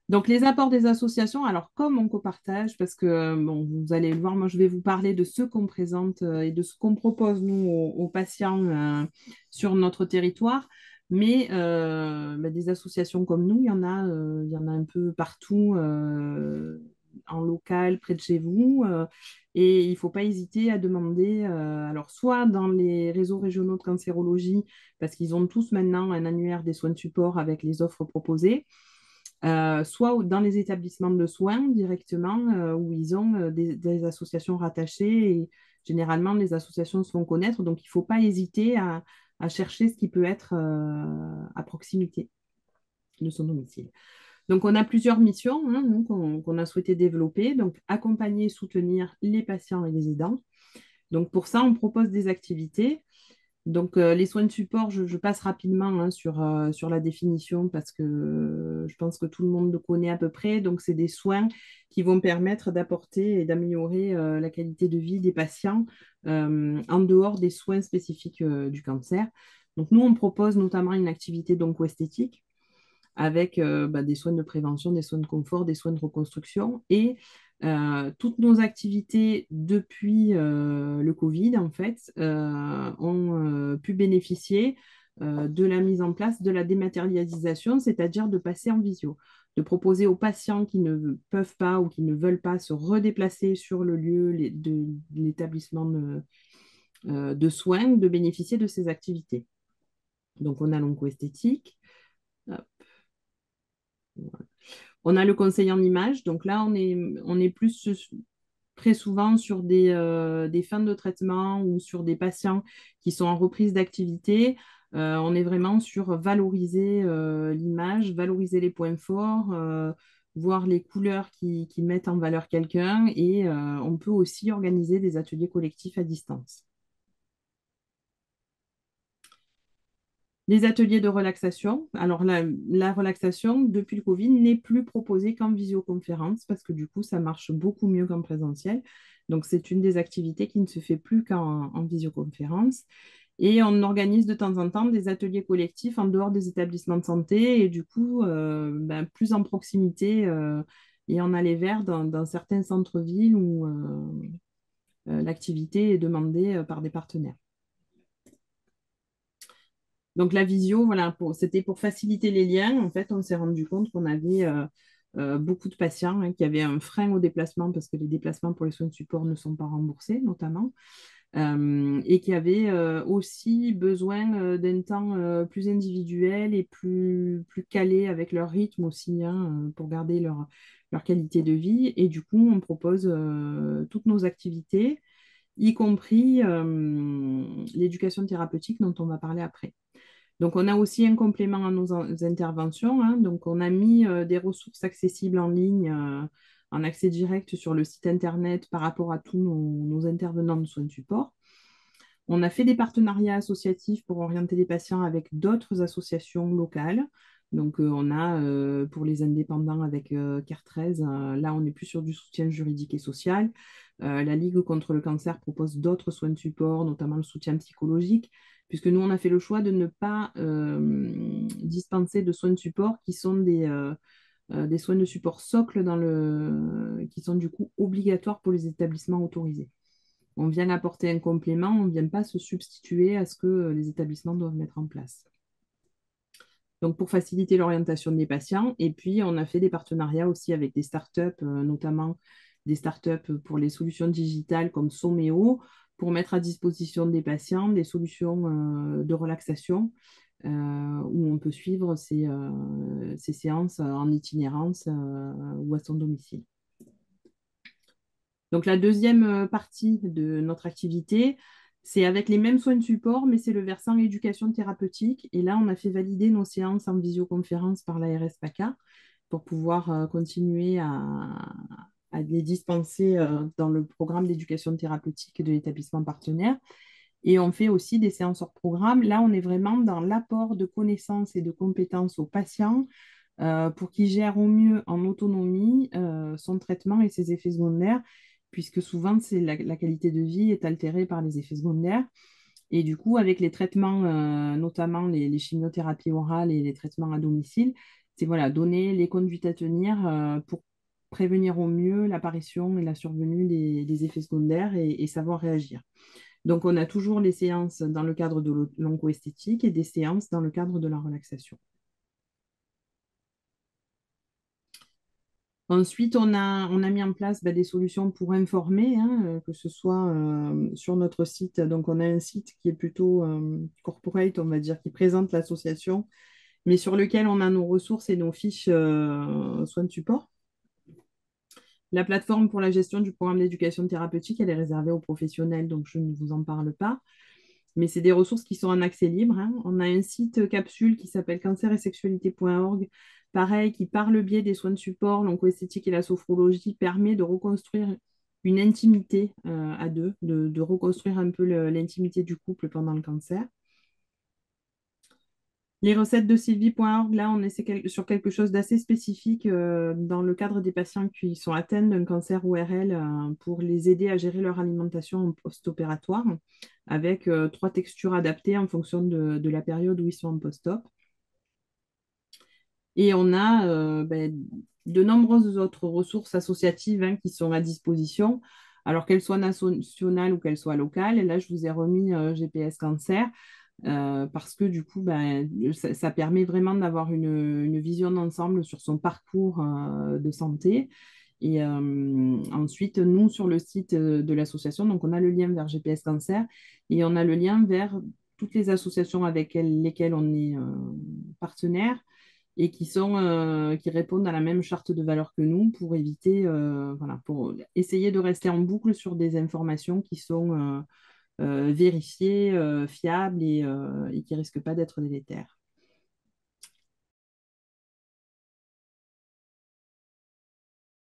Donc, les apports des associations, alors comme on copartage, parce que, bon, vous allez le voir, moi, je vais vous parler de ce qu'on présente et de ce qu'on propose, nous, aux patients sur notre territoire. Mais bah, des associations comme nous, il y en a un peu partout, en local, près de chez vous. Et il ne faut pas hésiter à demander, alors soit dans les réseaux régionaux de cancérologie, parce qu'ils ont tous maintenant un annuaire des soins de support avec les offres proposées, soit dans les établissements de soins directement, où ils ont des associations rattachées. Et généralement, les associations se font connaître, donc il ne faut pas hésiter à chercher ce qui peut être à proximité de son domicile. Donc, on a plusieurs missions, hein, nous, qu'on a souhaité développer. Donc, accompagner et soutenir les patients et les aidants. Donc, pour ça, on propose des activités. Donc, les soins de support, je passe rapidement hein, sur la définition parce que je pense que tout le monde le connaît à peu près. Donc, c'est des soins qui vont permettre d'apporter et d'améliorer la qualité de vie des patients en dehors des soins spécifiques du cancer. Donc, nous, on propose notamment une activité donc esthétique avec bah, des soins de prévention, des soins de confort, des soins de reconstruction. Et toutes nos activités depuis le Covid, en fait, ont pu bénéficier de la mise en place de la dématérialisation, c'est-à-dire de passer en visio, de proposer aux patients qui ne peuvent pas ou qui ne veulent pas se redéplacer sur le lieu de l'établissement de soins, de bénéficier de ces activités. Donc, on a l'oncoesthétique. On a le conseil en images, donc là, on est plus très souvent sur des fins de traitement ou sur des patients qui sont en reprise d'activité. On est vraiment sur valoriser l'image, valoriser les points forts, voir les couleurs qui mettent en valeur quelqu'un et on peut aussi organiser des ateliers collectifs à distance. Les ateliers de relaxation. Alors, la relaxation, depuis le Covid, n'est plus proposée qu'en visioconférence parce que du coup, ça marche beaucoup mieux qu'en présentiel. Donc, c'est une des activités qui ne se fait plus qu'en visioconférence. Et on organise de temps en temps des ateliers collectifs en dehors des établissements de santé et du coup, ben, plus en proximité et en aller vers dans certains centres-villes où l'activité est demandée par des partenaires. Donc la visio, voilà, c'était pour faciliter les liens. En fait, on s'est rendu compte qu'on avait beaucoup de patients hein, qui avaient un frein au déplacement parce que les déplacements pour les soins de support ne sont pas remboursés, notamment, et qui avaient aussi besoin d'un temps plus individuel et plus calé avec leur rythme aussi, hein, pour garder leur qualité de vie. Et du coup, on propose toutes nos activités, y compris l'éducation thérapeutique dont on va parler après. Donc, on a aussi un complément à nos interventions, hein. Donc, on a mis des ressources accessibles en ligne, en accès direct sur le site internet par rapport à tous nos intervenants de soins de support. On a fait des partenariats associatifs pour orienter les patients avec d'autres associations locales. Donc, on a pour les indépendants avec CARE 13, là, on n'est plus sur du soutien juridique et social. La Ligue contre le cancer propose d'autres soins de support, notamment le soutien psychologique, puisque nous, on a fait le choix de ne pas dispenser de soins de support qui sont des soins de support socle qui sont du coup obligatoires pour les établissements autorisés. On vient apporter un complément, on ne vient pas se substituer à ce que les établissements doivent mettre en place. Donc, pour faciliter l'orientation des patients, et puis on a fait des partenariats aussi avec des startups, notamment des startups pour les solutions digitales comme Someo, pour mettre à disposition des patients des solutions de relaxation où on peut suivre ces séances en itinérance ou à son domicile. Donc la deuxième partie de notre activité, c'est avec les mêmes soins de support, mais c'est le versant éducation thérapeutique. Et là, on a fait valider nos séances en visioconférence par l'ARS PACA pour pouvoir continuer à les dispenser dans le programme d'éducation thérapeutique de l'établissement partenaire. Et on fait aussi des séances hors programme. Là, on est vraiment dans l'apport de connaissances et de compétences aux patients pour qu'il gère au mieux en autonomie son traitement et ses effets secondaires, puisque souvent la qualité de vie est altérée par les effets secondaires. Et du coup, avec les traitements, notamment les chimiothérapies orales et les traitements à domicile, c'est voilà, donner les conduites à tenir pour prévenir au mieux l'apparition et la survenue des effets secondaires et savoir réagir. Donc, on a toujours les séances dans le cadre de l'oncoesthétique et des séances dans le cadre de la relaxation. Ensuite, on a mis en place des solutions pour informer, hein, que ce soit sur notre site. Donc, on a un site qui est plutôt corporate, on va dire, qui présente l'association, mais sur lequel on a nos ressources et nos fiches soins de support. La plateforme pour la gestion du programme d'éducation thérapeutique, elle est réservée aux professionnels, donc je ne vous en parle pas. Mais c'est des ressources qui sont en accès libre, hein. On a un site capsule qui s'appelle cancer-et-sexualité.org, pareil, qui par le biais des soins de support, l'oncoesthétique et la sophrologie, permet de reconstruire une intimité à deux, de reconstruire un peu l'intimité du couple pendant le cancer. Les recettes de Sylvie.org, là, on est sur quelque chose d'assez spécifique dans le cadre des patients qui sont atteints d'un cancer ORL pour les aider à gérer leur alimentation post-opératoire avec 3 textures adaptées en fonction de la période où ils sont en post-op. Et on a de nombreuses autres ressources associatives hein, qui sont à disposition, alors qu'elles soient nationales ou qu'elles soient locales. Et là, je vous ai remis GPS Cancer. Parce que du coup, ça permet vraiment d'avoir une vision d'ensemble sur son parcours de santé. Et ensuite, nous, sur le site de l'association, donc on a le lien vers GPS Cancer et on a le lien vers toutes les associations avec lesquelles on est partenaire et qui répondent à la même charte de valeur que nous pour éviter, voilà, pour essayer de rester en boucle sur des informations qui sont vérifiées, fiables et qui ne risquent pas d'être délétères.